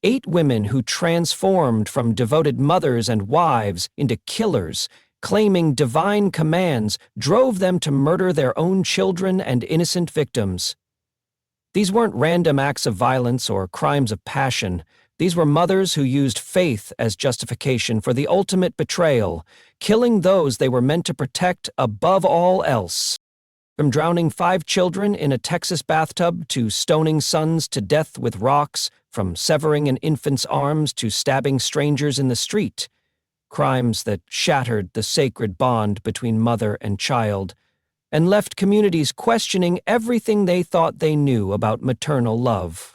8 women who transformed from devoted mothers and wives into killers, claiming divine commands, drove them to murder their own children and innocent victims. These weren't random acts of violence or crimes of passion. These were mothers who used faith as justification for the ultimate betrayal, killing those they were meant to protect above all else. From drowning 5 children in a Texas bathtub to stoning sons to death with rocks, from severing an infant's arms to stabbing strangers in the street, crimes that shattered the sacred bond between mother and child, and left communities questioning everything they thought they knew about maternal love.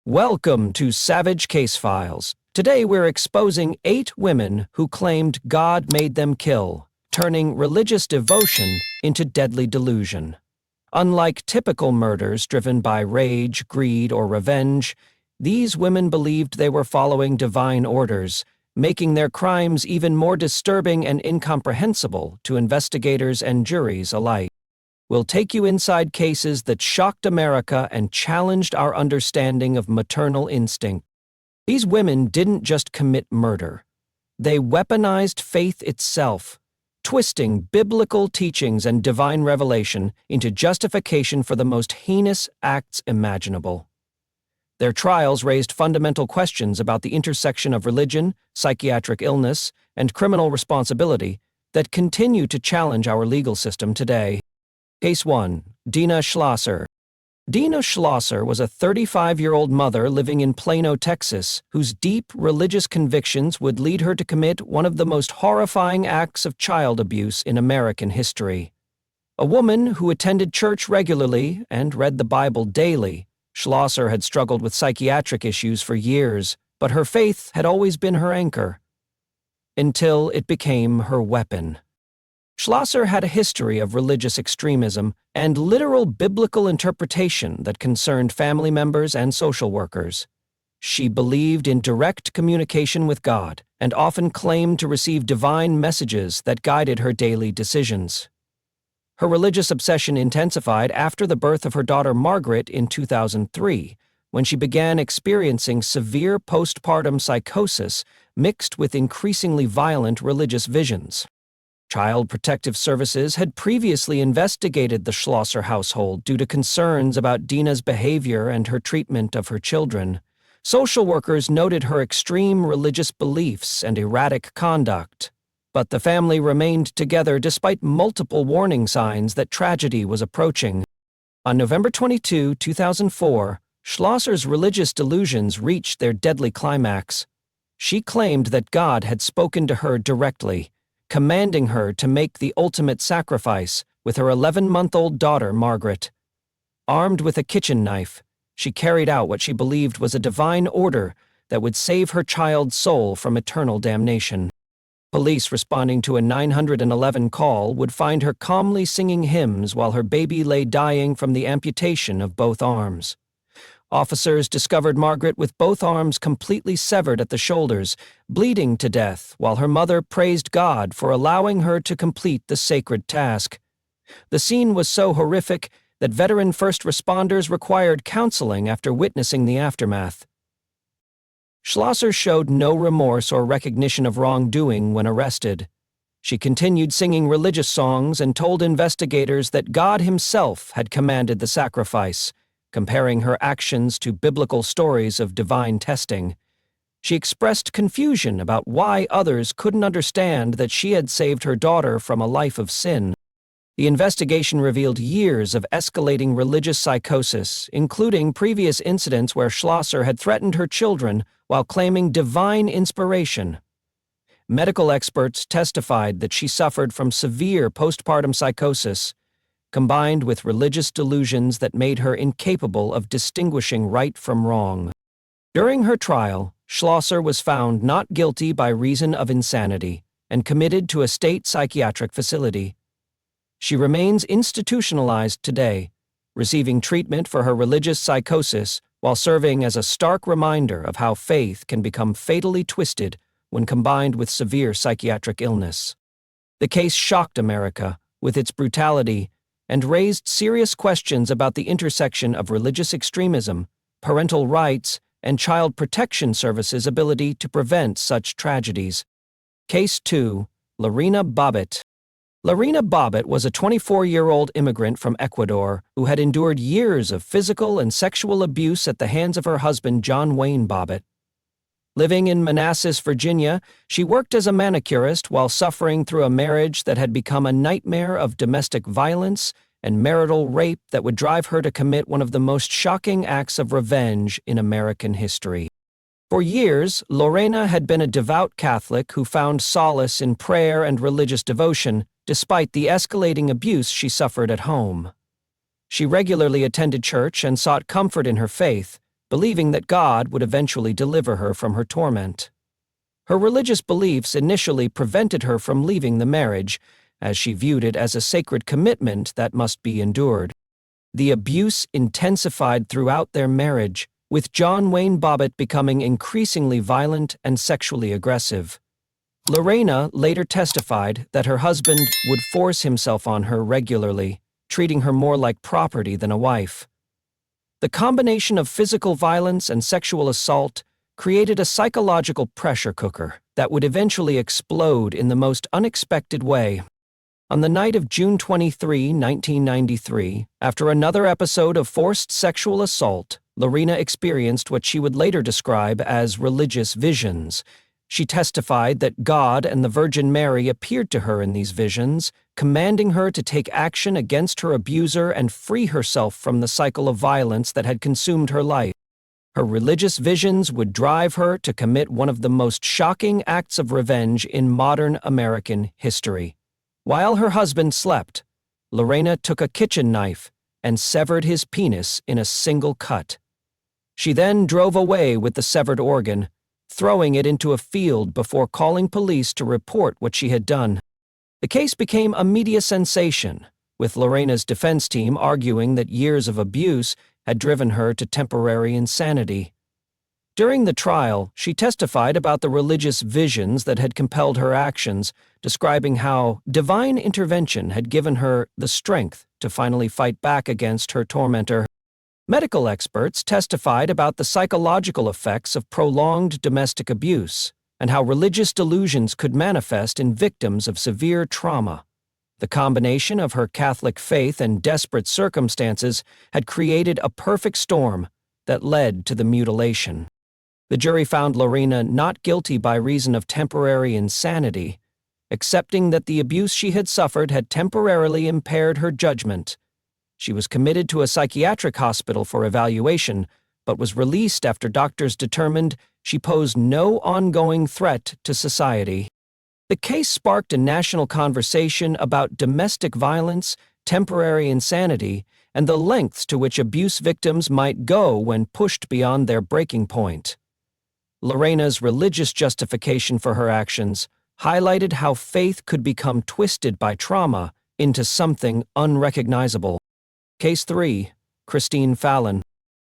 Welcome to Savage Case Files. Today we're exposing 8 women who claimed God made them kill, turning religious devotion into deadly delusion. Unlike typical murders driven by rage, greed, or revenge, these women believed they were following divine orders, making their crimes even more disturbing and incomprehensible to investigators and juries alike. We'll take you inside cases that shocked America and challenged our understanding of maternal instinct. These women didn't just commit murder. They weaponized faith itself, twisting biblical teachings and divine revelation into justification for the most heinous acts imaginable. Their trials raised fundamental questions about the intersection of religion, psychiatric illness, and criminal responsibility that continue to challenge our legal system today. Case 1. Dina Schlosser. Dina Schlosser was a 35-year-old mother living in Plano, Texas, whose deep religious convictions would lead her to commit one of the most horrifying acts of child abuse in American history. A woman who attended church regularly and read the Bible daily, Schlosser had struggled with psychiatric issues for years, but her faith had always been her anchor, until it became her weapon. Schlosser had a history of religious extremism and literal biblical interpretation that concerned family members and social workers. She believed in direct communication with God and often claimed to receive divine messages that guided her daily decisions. Her religious obsession intensified after the birth of her daughter Margaret in 2003, when she began experiencing severe postpartum psychosis mixed with increasingly violent religious visions. Child Protective Services had previously investigated the Schlosser household due to concerns about Dina's behavior and her treatment of her children. Social workers noted her extreme religious beliefs and erratic conduct, but the family remained together despite multiple warning signs that tragedy was approaching. On November 22, 2004, Schlosser's religious delusions reached their deadly climax. She claimed that God had spoken to her directly, commanding her to make the ultimate sacrifice with her 11-month-old daughter, Margaret. Armed with a kitchen knife, she carried out what she believed was a divine order that would save her child's soul from eternal damnation. Police responding to a 911 call would find her calmly singing hymns while her baby lay dying from the amputation of both arms. Officers discovered Margaret with both arms completely severed at the shoulders, bleeding to death, while her mother praised God for allowing her to complete the sacred task. The scene was so horrific that veteran first responders required counseling after witnessing the aftermath. Schlosser showed no remorse or recognition of wrongdoing when arrested. She continued singing religious songs and told investigators that God himself had commanded the sacrifice, comparing her actions to biblical stories of divine testing. She expressed confusion about why others couldn't understand that she had saved her daughter from a life of sin. The investigation revealed years of escalating religious psychosis, including previous incidents where Schlosser had threatened her children while claiming divine inspiration. Medical experts testified that she suffered from severe postpartum psychosis, combined with religious delusions that made her incapable of distinguishing right from wrong. During her trial, Schlosser was found not guilty by reason of insanity and committed to a state psychiatric facility. She remains institutionalized today, receiving treatment for her religious psychosis while serving as a stark reminder of how faith can become fatally twisted when combined with severe psychiatric illness. The case shocked America with its brutality and raised serious questions about the intersection of religious extremism, parental rights, and Child Protection Services' ability to prevent such tragedies. Case 2. Lorena Bobbitt. Lorena Bobbitt was a 24-year-old immigrant from Ecuador who had endured years of physical and sexual abuse at the hands of her husband John Wayne Bobbitt. Living in Manassas, Virginia, she worked as a manicurist while suffering through a marriage that had become a nightmare of domestic violence and marital rape that would drive her to commit one of the most shocking acts of revenge in American history. For years, Lorena had been a devout Catholic who found solace in prayer and religious devotion, despite the escalating abuse she suffered at home. She regularly attended church and sought comfort in her faith, believing that God would eventually deliver her from her torment. Her religious beliefs initially prevented her from leaving the marriage, as she viewed it as a sacred commitment that must be endured. The abuse intensified throughout their marriage, with John Wayne Bobbitt becoming increasingly violent and sexually aggressive. Lorena later testified that her husband would force himself on her regularly, treating her more like property than a wife. The combination of physical violence and sexual assault created a psychological pressure cooker that would eventually explode in the most unexpected way. On the night of June 23, 1993, after another episode of forced sexual assault, Lorena experienced what she would later describe as religious visions. She testified that God and the Virgin Mary appeared to her in these visions, commanding her to take action against her abuser and free herself from the cycle of violence that had consumed her life. Her religious visions would drive her to commit one of the most shocking acts of revenge in modern American history. While her husband slept, Lorena took a kitchen knife and severed his penis in a single cut. She then drove away with the severed organ, throwing it into a field before calling police to report what she had done. The case became a media sensation, with Lorena's defense team arguing that years of abuse had driven her to temporary insanity. During the trial, she testified about the religious visions that had compelled her actions, describing how divine intervention had given her the strength to finally fight back against her tormentor. Medical experts testified about the psychological effects of prolonged domestic abuse and how religious delusions could manifest in victims of severe trauma. The combination of her Catholic faith and desperate circumstances had created a perfect storm that led to the mutilation. The jury found Lorena not guilty by reason of temporary insanity, accepting that the abuse she had suffered had temporarily impaired her judgment. She was committed to a psychiatric hospital for evaluation, but was released after doctors determined she posed no ongoing threat to society. The case sparked a national conversation about domestic violence, temporary insanity, and the lengths to which abuse victims might go when pushed beyond their breaking point. Lorena's religious justification for her actions highlighted how faith could become twisted by trauma into something unrecognizable. Case 3. Christine Fallon.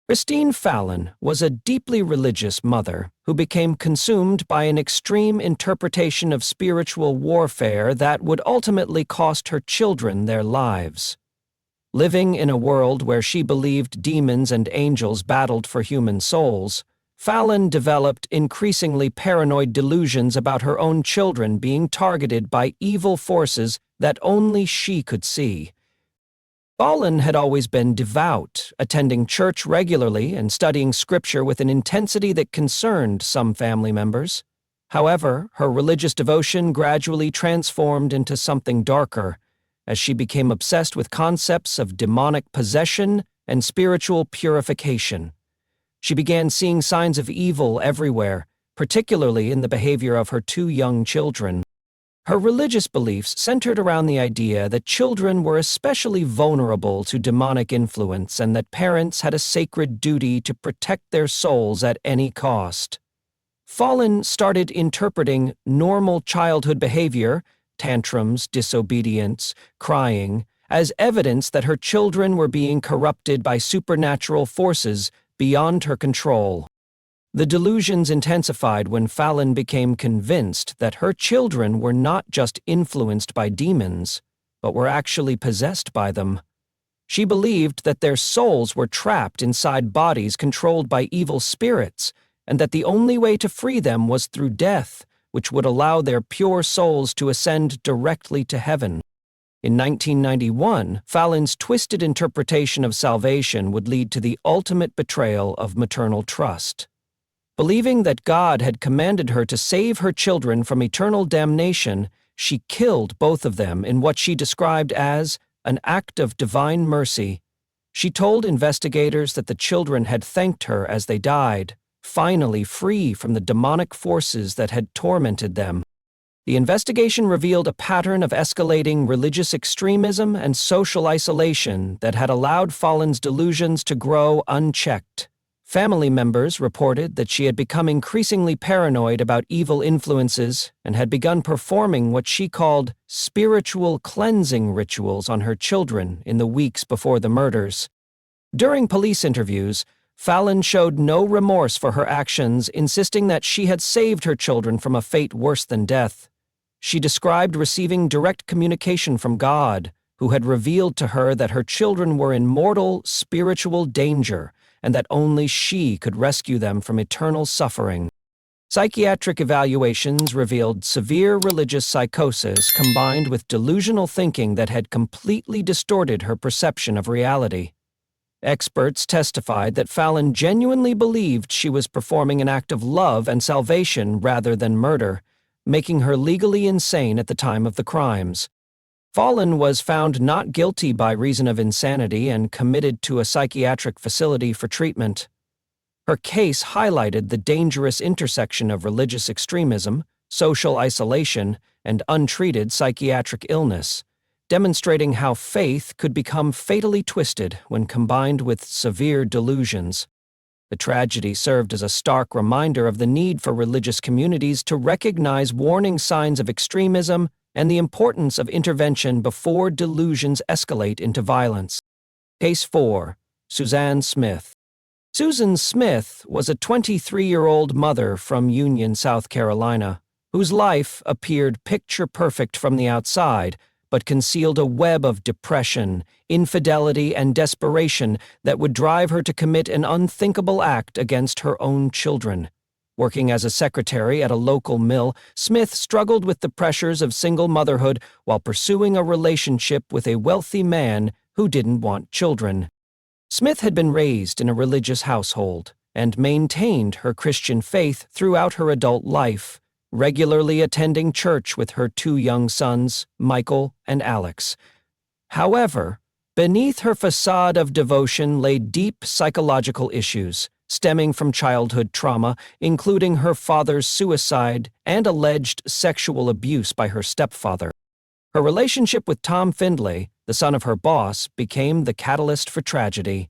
Christine Fallon was a deeply religious mother who became consumed by an extreme interpretation of spiritual warfare that would ultimately cost her children their lives. Living in a world where she believed demons and angels battled for human souls, Fallon developed increasingly paranoid delusions about her own children being targeted by evil forces that only she could see. Fallon had always been devout, attending church regularly and studying scripture with an intensity that concerned some family members. However, her religious devotion gradually transformed into something darker, as she became obsessed with concepts of demonic possession and spiritual purification. She began seeing signs of evil everywhere, particularly in the behavior of her 2 young children. Her religious beliefs centered around the idea that children were especially vulnerable to demonic influence and that parents had a sacred duty to protect their souls at any cost. Fallon started interpreting normal childhood behavior, tantrums, disobedience, crying, as evidence that her children were being corrupted by supernatural forces beyond her control. The delusions intensified when Fallon became convinced that her children were not just influenced by demons, but were actually possessed by them. She believed that their souls were trapped inside bodies controlled by evil spirits, and that the only way to free them was through death, which would allow their pure souls to ascend directly to heaven. In 1991, Fallon's twisted interpretation of salvation would lead to the ultimate betrayal of maternal trust. Believing that God had commanded her to save her children from eternal damnation, she killed both of them in what she described as an act of divine mercy. She told investigators that the children had thanked her as they died, finally free from the demonic forces that had tormented them. The investigation revealed a pattern of escalating religious extremism and social isolation that had allowed Fallon's delusions to grow unchecked. Family members reported that she had become increasingly paranoid about evil influences and had begun performing what she called spiritual cleansing rituals on her children in the weeks before the murders. During police interviews, Fallon showed no remorse for her actions, insisting that she had saved her children from a fate worse than death. She described receiving direct communication from God, who had revealed to her that her children were in mortal spiritual danger and that only she could rescue them from eternal suffering. Psychiatric evaluations revealed severe religious psychosis combined with delusional thinking that had completely distorted her perception of reality. Experts testified that Fallon genuinely believed she was performing an act of love and salvation rather than murder, making her legally insane at the time of the crimes. Fallon was found not guilty by reason of insanity and committed to a psychiatric facility for treatment. Her case highlighted the dangerous intersection of religious extremism, social isolation, and untreated psychiatric illness, demonstrating how faith could become fatally twisted when combined with severe delusions. The tragedy served as a stark reminder of the need for religious communities to recognize warning signs of extremism and the importance of intervention before delusions escalate into violence. Case 4. Suzanne Smith. Susan Smith was a 23-year-old mother from Union, South Carolina, whose life appeared picture-perfect from the outside, but concealed a web of depression, infidelity, and desperation that would drive her to commit an unthinkable act against her own children. Working as a secretary at a local mill, Smith struggled with the pressures of single motherhood while pursuing a relationship with a wealthy man who didn't want children. Smith had been raised in a religious household and maintained her Christian faith throughout her adult life, regularly attending church with her 2 young sons, Michael and Alex. However, beneath her facade of devotion lay deep psychological issues, stemming from childhood trauma, including her father's suicide and alleged sexual abuse by her stepfather. Her relationship with Tom Findlay, the son of her boss, became the catalyst for tragedy.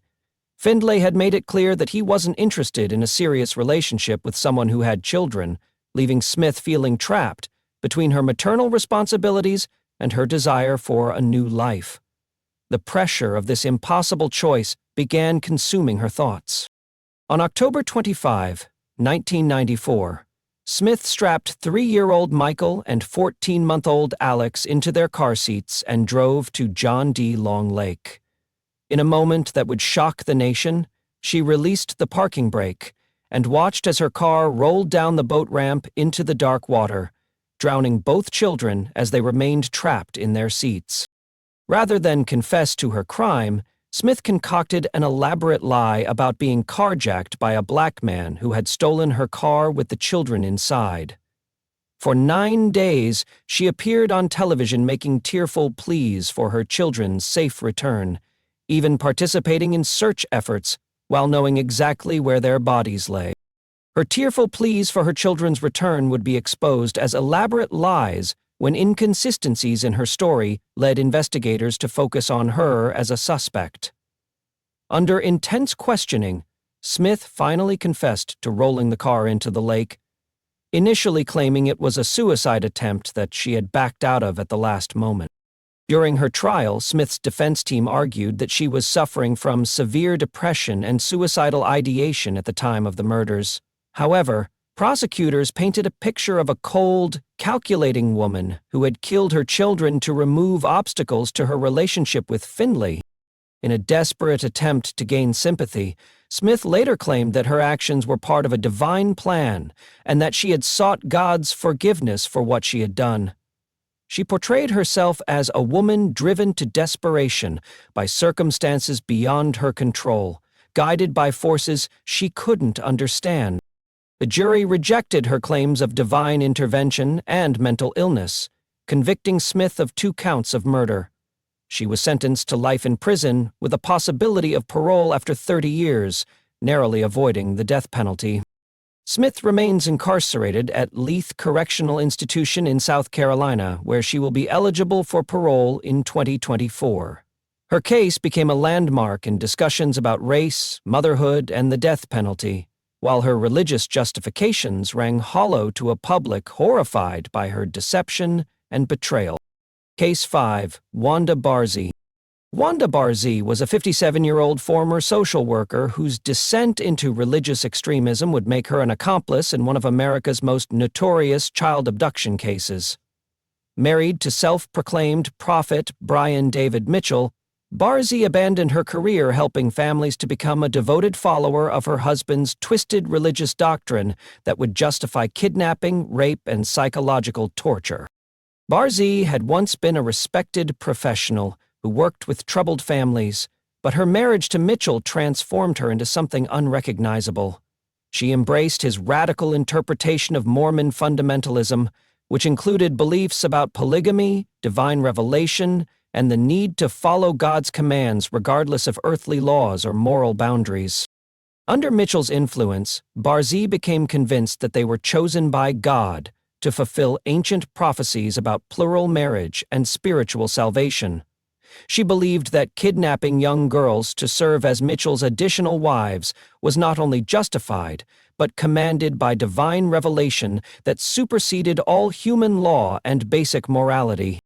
Findlay had made it clear that he wasn't interested in a serious relationship with someone who had children, leaving Smith feeling trapped between her maternal responsibilities and her desire for a new life. The pressure of this impossible choice began consuming her thoughts. On October 25, 1994, Smith strapped 3-year-old Michael and 14-month-old Alex into their car seats and drove to John D. Long Lake. In a moment that would shock the nation, she released the parking brake and watched as her car rolled down the boat ramp into the dark water, drowning both children as they remained trapped in their seats. Rather than confess to her crime, Smith concocted an elaborate lie about being carjacked by a black man who had stolen her car with the children inside. For 9 days, she appeared on television making tearful pleas for her children's safe return, even participating in search efforts while knowing exactly where their bodies lay. Her tearful pleas for her children's return would be exposed as elaborate lies when inconsistencies in her story led investigators to focus on her as a suspect. Under intense questioning, Smith finally confessed to rolling the car into the lake, initially claiming it was a suicide attempt that she had backed out of at the last moment. During her trial, Smith's defense team argued that she was suffering from severe depression and suicidal ideation at the time of the murders. However, prosecutors painted a picture of a cold, calculating woman who had killed her children to remove obstacles to her relationship with Findlay. In a desperate attempt to gain sympathy, Smith later claimed that her actions were part of a divine plan and that she had sought God's forgiveness for what she had done. She portrayed herself as a woman driven to desperation by circumstances beyond her control, guided by forces she couldn't understand. The jury rejected her claims of divine intervention and mental illness, convicting Smith of 2 counts of murder. She was sentenced to life in prison with a possibility of parole after 30 years, narrowly avoiding the death penalty. Smith remains incarcerated at Leith Correctional Institution in South Carolina, where she will be eligible for parole in 2024. Her case became a landmark in discussions about race, motherhood, and the death penalty, while her religious justifications rang hollow to a public horrified by her deception and betrayal. Case 5. Wanda Barzee. Wanda Barzee was a 57-year-old former social worker whose descent into religious extremism would make her an accomplice in one of America's most notorious child abduction cases. Married to self-proclaimed prophet Brian David Mitchell, Barzee abandoned her career helping families to become a devoted follower of her husband's twisted religious doctrine that would justify kidnapping, rape, and psychological torture. Barzee had once been a respected professional who worked with troubled families, but her marriage to Mitchell transformed her into something unrecognizable. She embraced his radical interpretation of Mormon fundamentalism, which included beliefs about polygamy, divine revelation, and the need to follow God's commands regardless of earthly laws or moral boundaries. Under Mitchell's influence, Barzee became convinced that they were chosen by God to fulfill ancient prophecies about plural marriage and spiritual salvation. She believed that kidnapping young girls to serve as Mitchell's additional wives was not only justified, but commanded by divine revelation that superseded all human law and basic morality.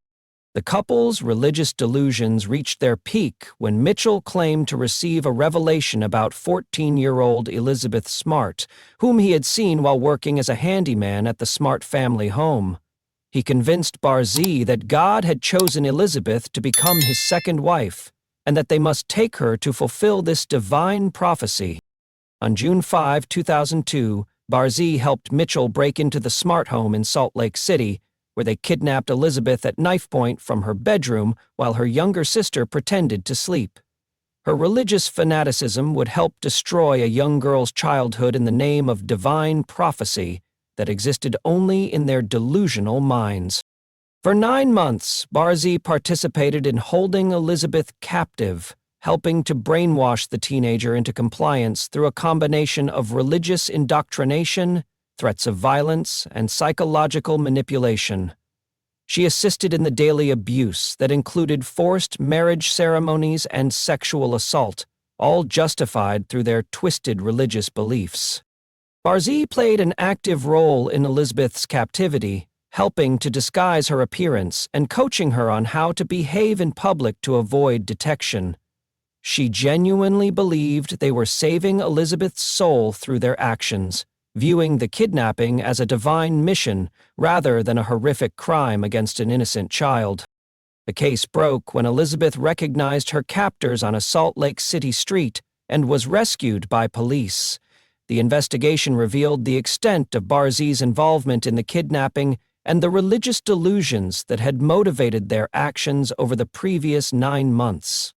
The couple's religious delusions reached their peak when Mitchell claimed to receive a revelation about 14-year-old Elizabeth Smart, whom he had seen while working as a handyman at the Smart family home. He convinced Barzee that God had chosen Elizabeth to become his second wife, and that they must take her to fulfill this divine prophecy. On June 5, 2002, Barzee helped Mitchell break into the Smart home in Salt Lake City, where they kidnapped Elizabeth at knife point from her bedroom while her younger sister pretended to sleep. Her religious fanaticism would help destroy a young girl's childhood in the name of divine prophecy that existed only in their delusional minds. For 9 months, Barzee participated in holding Elizabeth captive, helping to brainwash the teenager into compliance through a combination of religious indoctrination, threats of violence, and psychological manipulation. She assisted in the daily abuse that included forced marriage ceremonies and sexual assault, all justified through their twisted religious beliefs. Barzee played an active role in Elizabeth's captivity, helping to disguise her appearance and coaching her on how to behave in public to avoid detection. She genuinely believed they were saving Elizabeth's soul through their actions, viewing the kidnapping as a divine mission rather than a horrific crime against an innocent child. The case broke when Elizabeth recognized her captors on a Salt Lake City street and was rescued by police. The investigation revealed the extent of Barzee's involvement in the kidnapping and the religious delusions that had motivated their actions over the previous 9 months.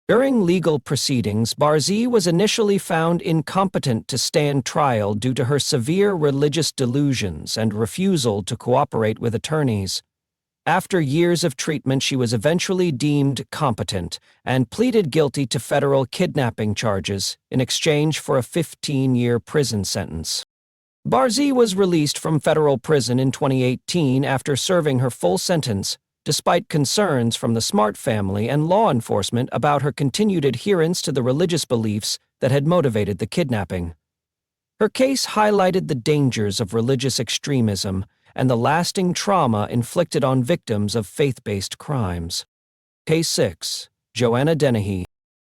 During legal proceedings, Barzee was initially found incompetent to stand trial due to her severe religious delusions and refusal to cooperate with attorneys. After years of treatment, she was eventually deemed competent and pleaded guilty to federal kidnapping charges in exchange for a 15-year prison sentence. Barzee was released from federal prison in 2018 after serving her full sentence, despite concerns from the Smart family and law enforcement about her continued adherence to the religious beliefs that had motivated the kidnapping. Her case highlighted the dangers of religious extremism and the lasting trauma inflicted on victims of faith-based crimes. Case 6. Joanna Dennehy.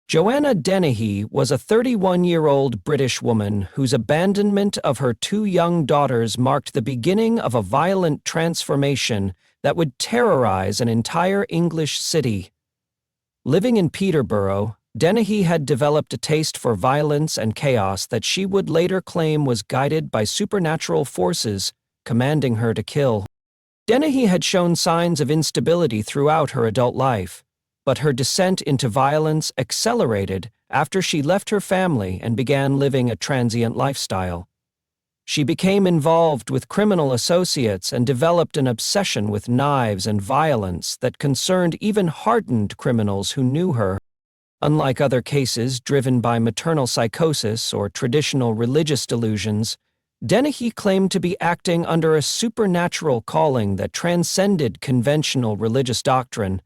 Joanna Dennehy was a 31-year-old British woman whose abandonment of her 2 young daughters marked the beginning of a violent transformation that would terrorize an entire English city. Living in Peterborough, Dennehy had developed a taste for violence and chaos that she would later claim was guided by supernatural forces commanding her to kill. Dennehy had shown signs of instability throughout her adult life, but her descent into violence accelerated after she left her family and began living a transient lifestyle. She became involved with criminal associates and developed an obsession with knives and violence that concerned even hardened criminals who knew her. Unlike other cases driven by maternal psychosis or traditional religious delusions, Dennehy claimed to be acting under a supernatural calling that transcended conventional religious doctrine.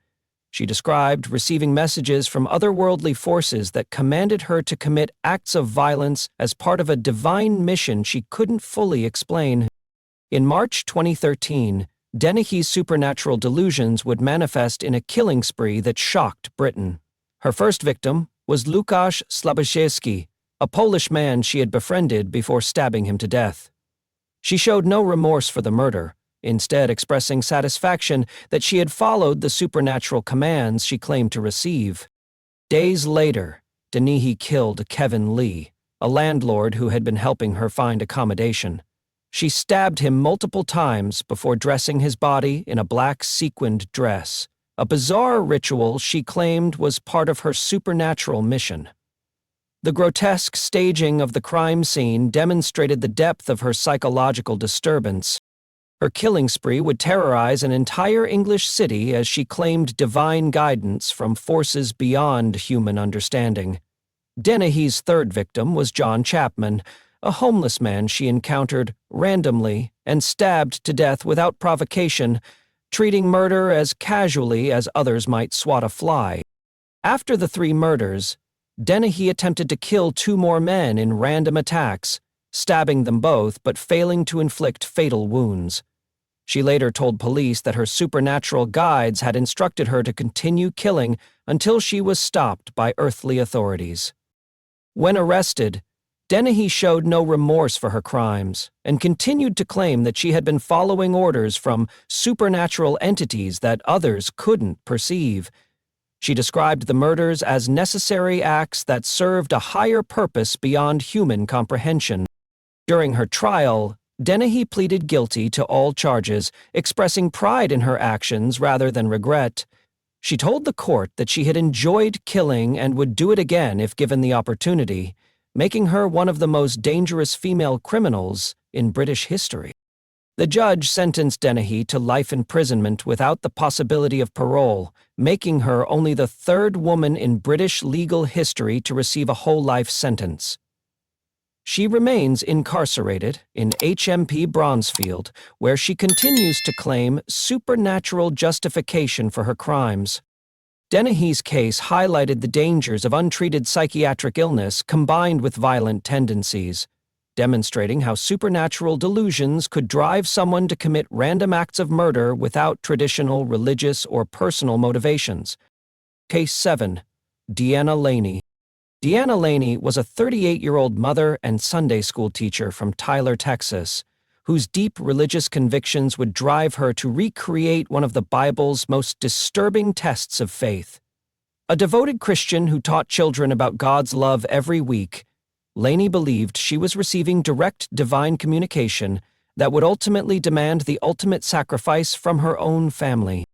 She described receiving messages from otherworldly forces that commanded her to commit acts of violence as part of a divine mission she couldn't fully explain. In March 2013, Dennehy's supernatural delusions would manifest in a killing spree that shocked Britain. Her first victim was Łukasz Slabaszewski, a Polish man she had befriended before stabbing him to death. She showed no remorse for the murder, instead expressing satisfaction that she had followed the supernatural commands she claimed to receive. Days later, Dennehy killed Kevin Lee, a landlord who had been helping her find accommodation. She stabbed him multiple times before dressing his body in a black sequined dress, a bizarre ritual she claimed was part of her supernatural mission. The grotesque staging of the crime scene demonstrated the depth of her psychological disturbance. Her killing spree would terrorize an entire English city as she claimed divine guidance from forces beyond human understanding. Dennehy's third victim was John Chapman, a homeless man she encountered randomly and stabbed to death without provocation, treating murder as casually as others might swat a fly. After the 3 murders, Dennehy attempted to kill 2 more men in random attacks, stabbing them both but failing to inflict fatal wounds. She later told police that her supernatural guides had instructed her to continue killing until she was stopped by earthly authorities. When arrested, Dennehy showed no remorse for her crimes and continued to claim that she had been following orders from supernatural entities that others couldn't perceive. She described the murders as necessary acts that served a higher purpose beyond human comprehension. During her trial, Dennehy pleaded guilty to all charges, expressing pride in her actions rather than regret. She told the court that she had enjoyed killing and would do it again if given the opportunity, making her one of the most dangerous female criminals in British history. The judge sentenced Dennehy to life imprisonment without the possibility of parole, making her only the 3rd woman in British legal history to receive a whole life sentence. She remains incarcerated in HMP Bronzefield, where she continues to claim supernatural justification for her crimes. Dennehy's case highlighted the dangers of untreated psychiatric illness combined with violent tendencies, demonstrating how supernatural delusions could drive someone to commit random acts of murder without traditional religious or personal motivations. Case 7. Deanna Laney. Deanna Laney was a 38-year-old mother and Sunday school teacher from Tyler, Texas, whose deep religious convictions would drive her to recreate one of the Bible's most disturbing tests of faith. A devoted Christian who taught children about God's love every week, Laney believed she was receiving direct divine communication that would ultimately demand the ultimate sacrifice from her own family.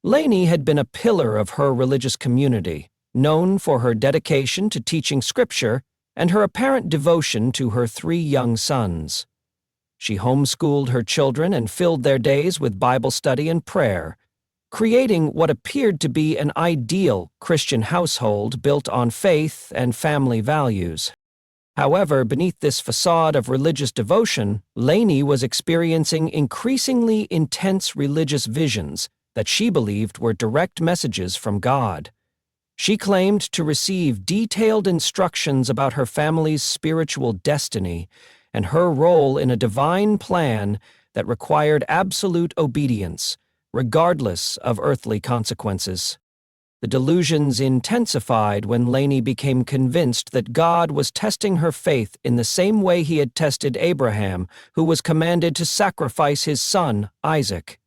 Laney had been a pillar of her religious community, known for her dedication to teaching Scripture and her apparent devotion to her 3 young sons. She homeschooled her children and filled their days with Bible study and prayer, creating what appeared to be an ideal Christian household built on faith and family values. However, beneath this facade of religious devotion, Laney was experiencing increasingly intense religious visions that she believed were direct messages from God. She claimed to receive detailed instructions about her family's spiritual destiny and her role in a divine plan that required absolute obedience, regardless of earthly consequences. The delusions intensified when Laney became convinced that God was testing her faith in the same way he had tested Abraham, who was commanded to sacrifice his son, Isaac.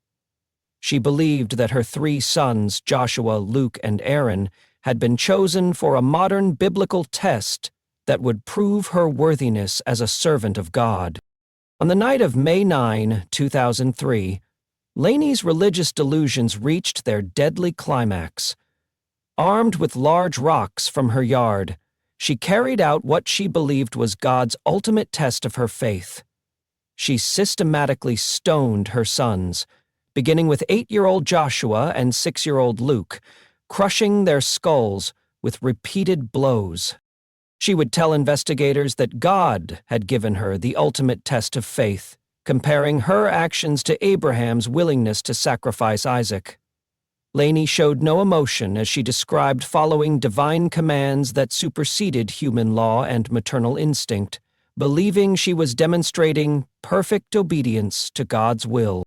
She believed that her 3 sons, Joshua, Luke, and Aaron, had been chosen for a modern biblical test that would prove her worthiness as a servant of God. On the night of May 9, 2003, Laney's religious delusions reached their deadly climax. Armed with large rocks from her yard, she carried out what she believed was God's ultimate test of her faith. She systematically stoned her sons, beginning with 8-year-old Joshua and 6-year-old Luke, crushing their skulls with repeated blows. She would tell investigators that God had given her the ultimate test of faith, comparing her actions to Abraham's willingness to sacrifice Isaac. Laney showed no emotion as she described following divine commands that superseded human law and maternal instinct, believing she was demonstrating perfect obedience to God's will.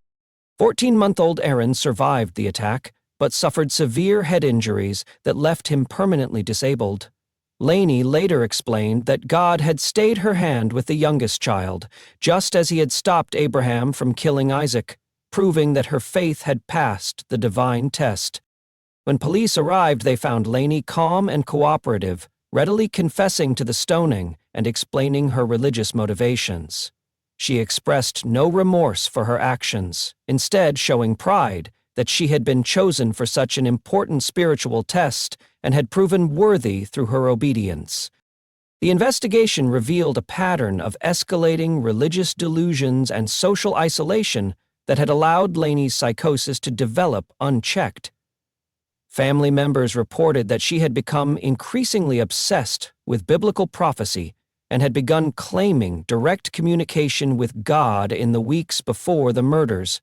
14-month-old Aaron survived the attack, but suffered severe head injuries that left him permanently disabled. Laney later explained that God had stayed her hand with the youngest child, just as he had stopped Abraham from killing Isaac, proving that her faith had passed the divine test. When police arrived, they found Laney calm and cooperative, readily confessing to the stoning and explaining her religious motivations. She expressed no remorse for her actions, instead showing pride that she had been chosen for such an important spiritual test and had proven worthy through her obedience. The investigation revealed a pattern of escalating religious delusions and social isolation that had allowed Laney's psychosis to develop unchecked. Family members reported that she had become increasingly obsessed with biblical prophecy and had begun claiming direct communication with God in the weeks before the murders.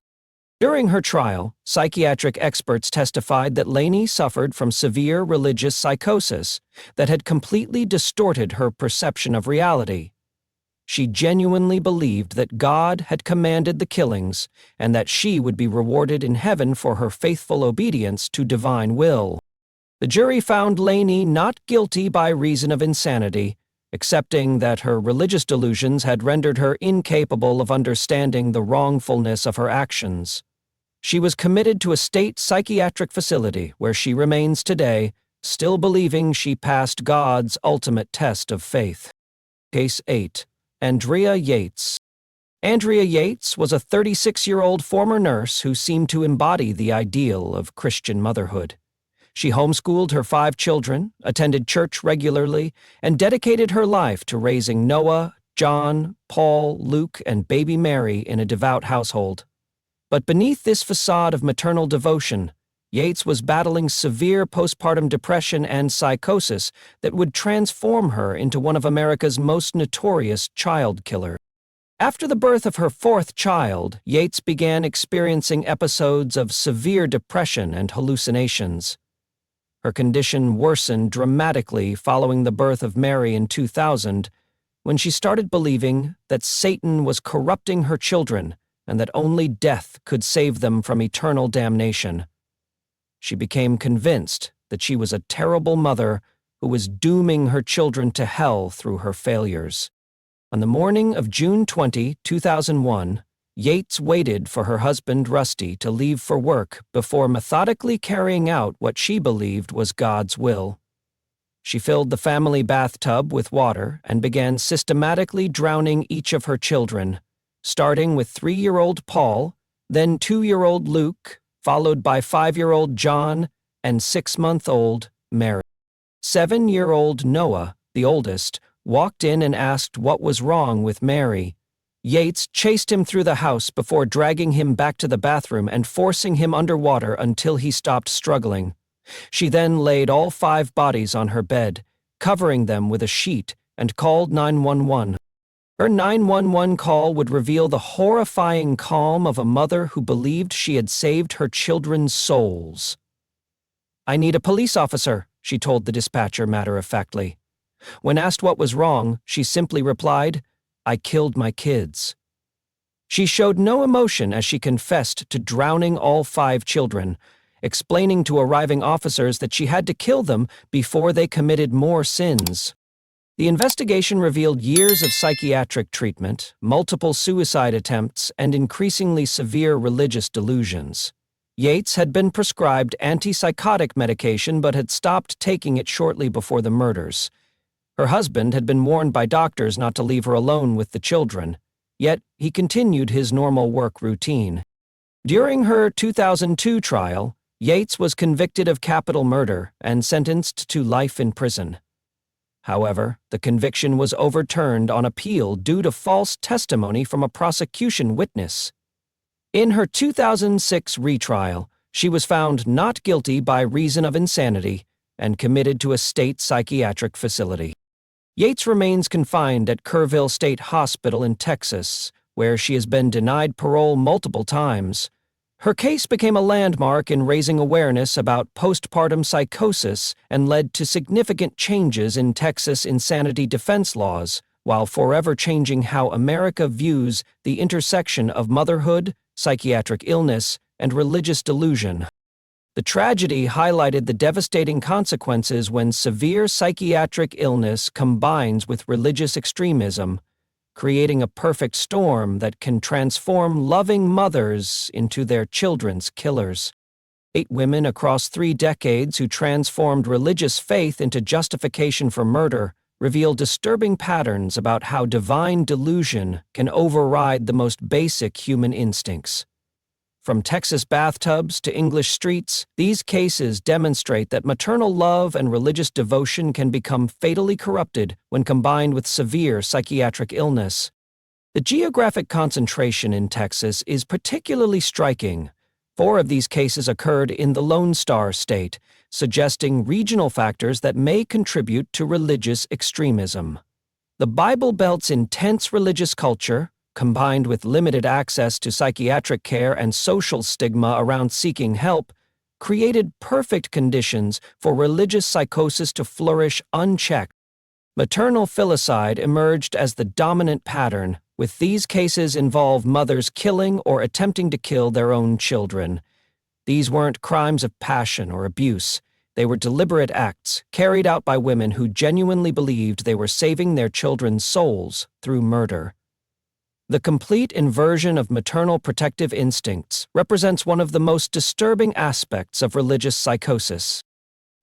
During her trial, psychiatric experts testified that Laney suffered from severe religious psychosis that had completely distorted her perception of reality. She genuinely believed that God had commanded the killings and that she would be rewarded in heaven for her faithful obedience to divine will. The jury found Laney not guilty by reason of insanity, accepting that her religious delusions had rendered her incapable of understanding the wrongfulness of her actions. She was committed to a state psychiatric facility where she remains today, still believing she passed God's ultimate test of faith. Case 8. Andrea Yates. Andrea Yates was a 36-year-old former nurse who seemed to embody the ideal of Christian motherhood. She homeschooled her 5 children, attended church regularly, and dedicated her life to raising Noah, John, Paul, Luke, and baby Mary in a devout household. But beneath this facade of maternal devotion, Yates was battling severe postpartum depression and psychosis that would transform her into one of America's most notorious child killers. After the birth of her 4th child, Yates began experiencing episodes of severe depression and hallucinations. Her condition worsened dramatically following the birth of Mary in 2000, when she started believing that Satan was corrupting her children and that only death could save them from eternal damnation. She became convinced that she was a terrible mother who was dooming her children to hell through her failures. On the morning of June 20, 2001, Yates waited for her husband Rusty to leave for work before methodically carrying out what she believed was God's will. She filled the family bathtub with water and began systematically drowning each of her children, starting with 3-year-old Paul, then 2-year-old Luke, followed by 5-year-old John and 6-month-old Mary. 7-year-old Noah, the oldest, walked in and asked what was wrong with Mary. Yates chased him through the house before dragging him back to the bathroom and forcing him underwater until he stopped struggling. She then laid all 5 bodies on her bed, covering them with a sheet, and called 911. Her 911 call would reveal the horrifying calm of a mother who believed she had saved her children's souls. "I need a police officer," she told the dispatcher matter-of-factly. When asked what was wrong, she simply replied, "I killed my kids." She showed no emotion as she confessed to drowning all 5 children, explaining to arriving officers that she had to kill them before they committed more sins. The investigation revealed years of psychiatric treatment, multiple suicide attempts, and increasingly severe religious delusions. Yates had been prescribed antipsychotic medication but had stopped taking it shortly before the murders. Her husband had been warned by doctors not to leave her alone with the children, yet he continued his normal work routine. During her 2002 trial, Yates was convicted of capital murder and sentenced to life in prison. However, the conviction was overturned on appeal due to false testimony from a prosecution witness. In her 2006 retrial, she was found not guilty by reason of insanity and committed to a state psychiatric facility. Yates remains confined at Kerrville State Hospital in Texas, where she has been denied parole multiple times. Her case became a landmark in raising awareness about postpartum psychosis and led to significant changes in Texas insanity defense laws, while forever changing how America views the intersection of motherhood, psychiatric illness, and religious delusion. The tragedy highlighted the devastating consequences when severe psychiatric illness combines with religious extremism, creating a perfect storm that can transform loving mothers into their children's killers. 8 women across 3 decades who transformed religious faith into justification for murder reveal disturbing patterns about how divine delusion can override the most basic human instincts. From Texas bathtubs to English streets, these cases demonstrate that maternal love and religious devotion can become fatally corrupted when combined with severe psychiatric illness. The geographic concentration in Texas is particularly striking. 4 of these cases occurred in the Lone Star State, suggesting regional factors that may contribute to religious extremism. The Bible Belt's intense religious culture, combined with limited access to psychiatric care and social stigma around seeking help, created perfect conditions for religious psychosis to flourish unchecked. Maternal filicide emerged as the dominant pattern, with these cases involve mothers killing or attempting to kill their own children. These weren't crimes of passion or abuse. They were deliberate acts carried out by women who genuinely believed they were saving their children's souls through murder. The complete inversion of maternal protective instincts represents one of the most disturbing aspects of religious psychosis.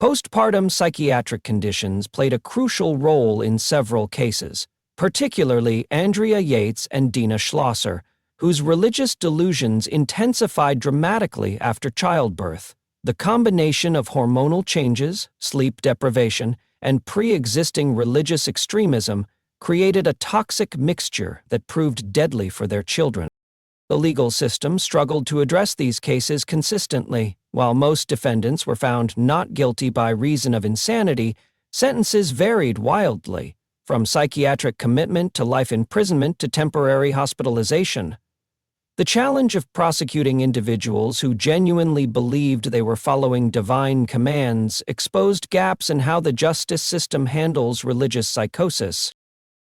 Postpartum psychiatric conditions played a crucial role in several cases, particularly Andrea Yates and Dina Schlosser, whose religious delusions intensified dramatically after childbirth. The combination of hormonal changes, sleep deprivation, and pre-existing religious extremism created a toxic mixture that proved deadly for their children. The legal system struggled to address these cases consistently. While most defendants were found not guilty by reason of insanity, sentences varied wildly, from psychiatric commitment to life imprisonment to temporary hospitalization. The challenge of prosecuting individuals who genuinely believed they were following divine commands exposed gaps in how the justice system handles religious psychosis.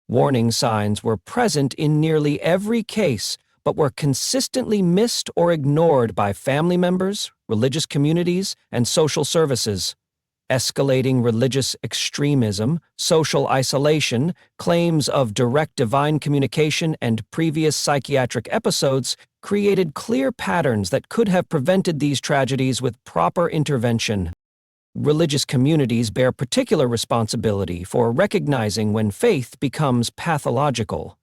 Warning signs were present in nearly every case, but were consistently missed or ignored by family members, religious communities, and social services. Escalating religious extremism, social isolation, claims of direct divine communication, and previous psychiatric episodes created clear patterns that could have prevented these tragedies with proper intervention. Religious communities bear particular responsibility for recognizing when faith becomes pathological.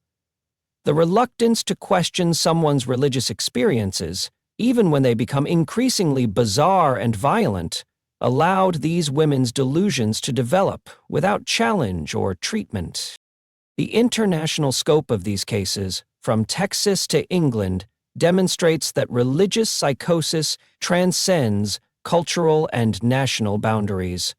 The reluctance to question someone's religious experiences, even when they become increasingly bizarre and violent, allowed these women's delusions to develop without challenge or treatment. The international scope of these cases, from Texas to England, demonstrates that religious psychosis transcends cultural and national boundaries.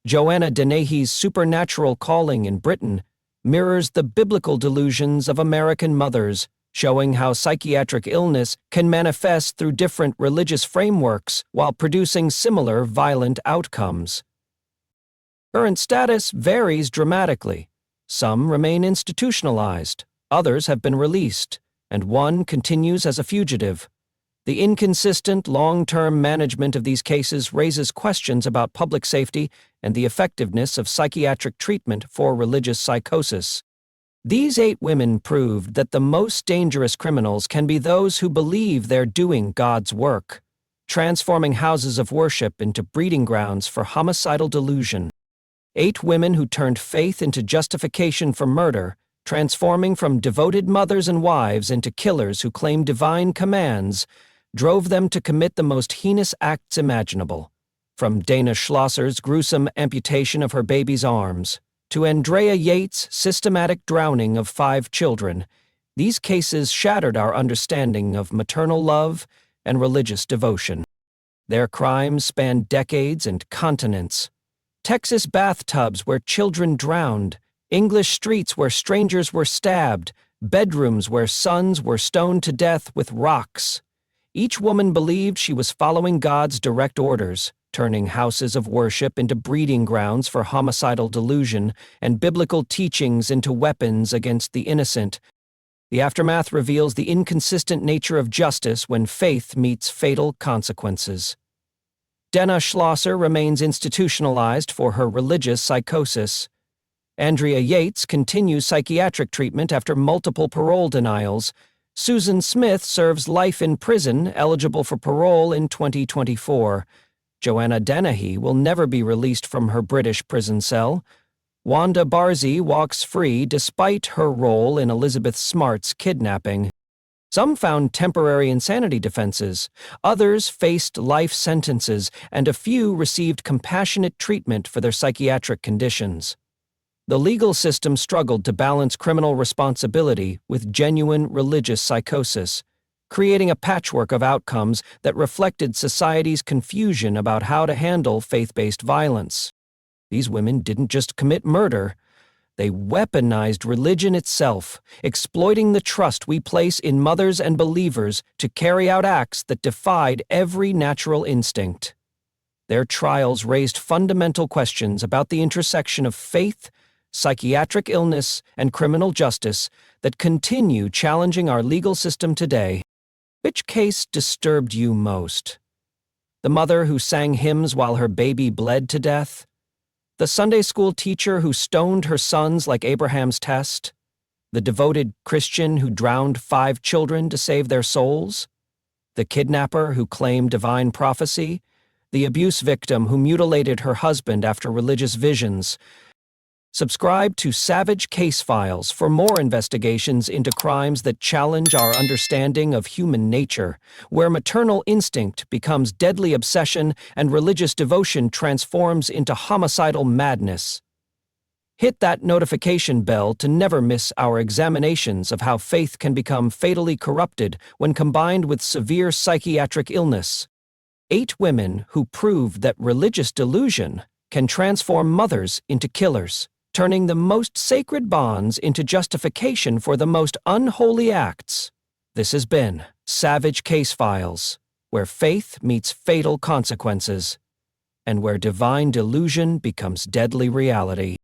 Joanna Dennehy's supernatural calling in Britain mirrors the biblical delusions of American mothers, showing how psychiatric illness can manifest through different religious frameworks while producing similar violent outcomes. Current status varies dramatically. Some remain institutionalized, others have been released, and one continues as a fugitive. The inconsistent, long-term management of these cases raises questions about public safety and the effectiveness of psychiatric treatment for religious psychosis. These 8 women proved that the most dangerous criminals can be those who believe they're doing God's work. transforming houses of worship into breeding grounds for homicidal delusion. 8 women who turned faith into justification for murder, transforming from devoted mothers and wives into killers who claim divine commands, drove them to commit the most heinous acts imaginable. From Dana Schlosser's gruesome amputation of her baby's arms, to Andrea Yates' systematic drowning of 5 children, these cases shattered our understanding of maternal love and religious devotion. Their crimes spanned decades and continents. Texas bathtubs where children drowned, English streets where strangers were stabbed, bedrooms where sons were stoned to death with rocks. Each woman believed she was following God's direct orders, turning houses of worship into breeding grounds for homicidal delusion and biblical teachings into weapons against the innocent. The aftermath reveals the inconsistent nature of justice when faith meets fatal consequences. Dana Schlosser remains institutionalized for her religious psychosis. Andrea Yates continues psychiatric treatment after multiple parole denials. Susan Smith serves life in prison, eligible for parole in 2024. Joanna Dennehy will never be released from her British prison cell. Wanda Barzee walks free despite her role in Elizabeth Smart's kidnapping. Some found temporary insanity defenses, others faced life sentences, and a few received compassionate treatment for their psychiatric conditions. The legal system struggled to balance criminal responsibility with genuine religious psychosis, creating a patchwork of outcomes that reflected society's confusion about how to handle faith-based violence. These women didn't just commit murder, they weaponized religion itself, exploiting the trust we place in mothers and believers to carry out acts that defied every natural instinct. Their trials raised fundamental questions about the intersection of faith, psychiatric illness, and criminal justice that continue challenging our legal system today. Which case disturbed you most? The mother who sang hymns while her baby bled to death? The Sunday school teacher who stoned her sons like Abraham's test? The devoted Christian who drowned 5 children to save their souls? The kidnapper who claimed divine prophecy? The abuse victim who mutilated her husband after religious visions? Subscribe to Savage Case Files for more investigations into crimes that challenge our understanding of human nature, where maternal instinct becomes deadly obsession and religious devotion transforms into homicidal madness. Hit that notification bell to never miss our examinations of how faith can become fatally corrupted when combined with severe psychiatric illness. 8 women who proved that religious delusion can transform mothers into killers, turning the most sacred bonds into justification for the most unholy acts. This has been Savage Case Files, where faith meets fatal consequences, and where divine delusion becomes deadly reality.